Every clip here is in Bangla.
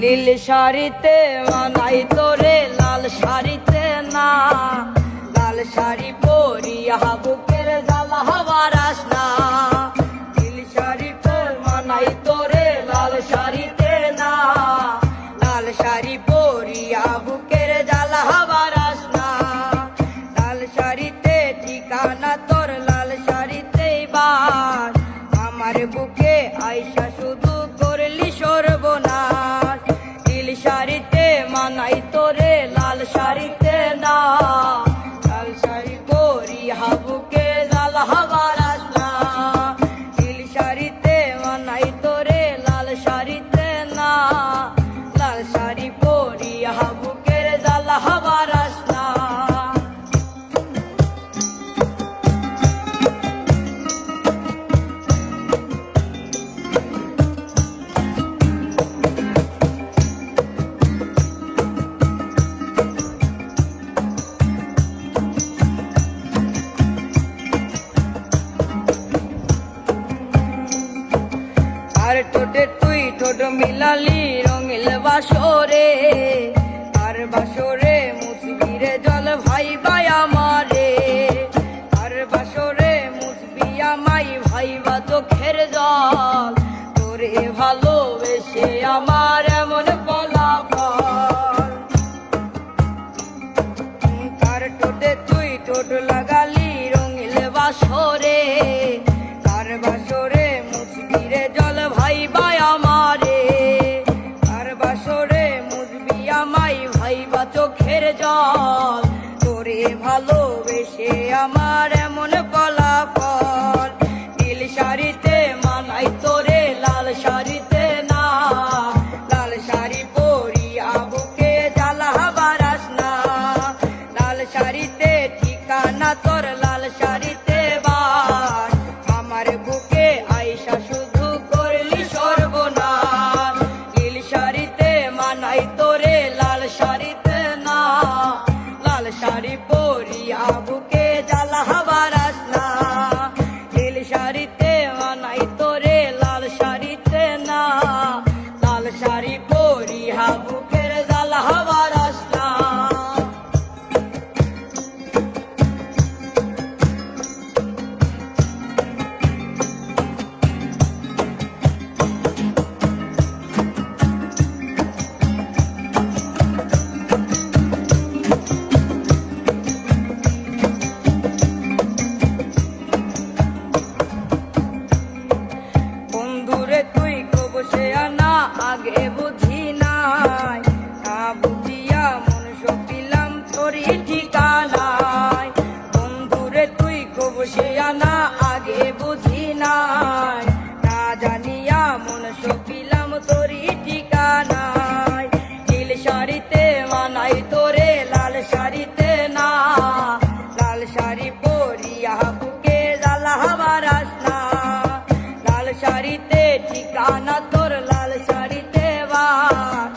নীল শাড়িতে মানাই তোরে লাল শাড়িতে না, লাল শাড়ি পরিয়া বুকের জ্বালা বারাস না। নীল শাড়িতে মানাই তোরে লাল শাড়িতে না, লাল শাড়ি পরিয়া বুকের জ্বালা বারাস না। লাল শাড়িতে ঠিকানা তোর লাল শাড়িতেই বাস, আমার বুকে আইসা শুধু করলি সর্বনাশ। নীল শাড়িতে মানাই তোরে লাল শাড়িতে না, লাল শাড়ি পরিয়া বুকে জ্বালা বারাস না। নীল শাড়িতে মানাই তোরে লাল শাড়িতে না, লাল শাড়ি পরিয়া বুকের জ্বালা বারাস না। আর ঠোঁটে তুই ঠোঁট মিলালি রঙিল বাসরে, আর বাসরে মুসবি রে জল ভাই ভাই আমারে। আর বাসরে মুসবি আমাই ভাইবা চোখের জল, তোরে ভালোবেসে আমার এমন ফলাফল। তার ঠোঁটে তুই ঠোঁট লাগালি রঙিল বাসরে, তার বাসরে মুসবি রে জল ভাই ভাই আমারে। তার বাসরে মুসবি আমাই ভাইবা চোখের জল, তোরে ভালোবেসে আমার এমন ফলাফল। নীল শাড়িতে মানাই তোরে লাল শাড়িতে না, লাল শাড়ি পরিয়া বুকে জ্বালা বারাস না। লাল শাড়িতে ঠিকানা তোর লাল শাড়িতে বাস, আমার বুকে আইসা শুধু করলি সর্বনাশ। নীল শাড়িতে মানাই তোরে লাল শাড়িতে না, লাল শাড়ি পরিয়া বুকে জ্বালা বারাস না। নীল শাড়িতে মানাই তোরে লাল শাড়িতে না, লাল শাড়ি পরিয়া বুকের জ্বালা বারাস না। বন্ধুরে তুই কবসে আনা আগে বুঝি নাই, না বুঝিয়া মন সপিলাম তোরই ঠিকানায়। বন্ধুরে তুই কবসে আনা আগে বুঝি নাই, না জানিয়া মন সপিলাম তোরই ঠিকানায়। নীল শাড়িতে মানাই তোরে লাল শাড়িতে না, লাল শাড়ি পরিয়া বুকে জ্বালা বারাস না। লাল শাড়িতে ঠিকানা তোর লাল শাড়িতে বাস,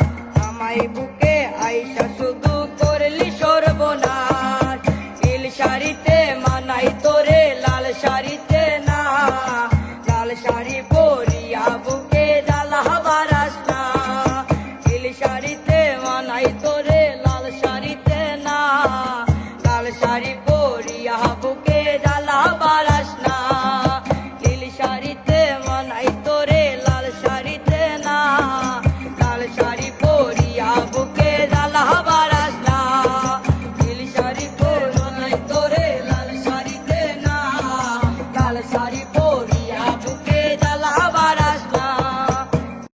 আমায় বুকে আইসা শুধু করলি সর্বনাশ। নীল শাড়িতে মানাই তোরে লাল শাড়িতে না, লাল শাড়ি পরিয়া বুকে জ্বালা বারাস না। নীল শাড়িতে মানাই তোরে লাল শাড়িতে না, লাল শাড়ি পরিয়া বুকে জ্বালা বারাস না। নীল শাড়িতে মানাই তোরে লাল শাড়িতে না, লাল শাড়ি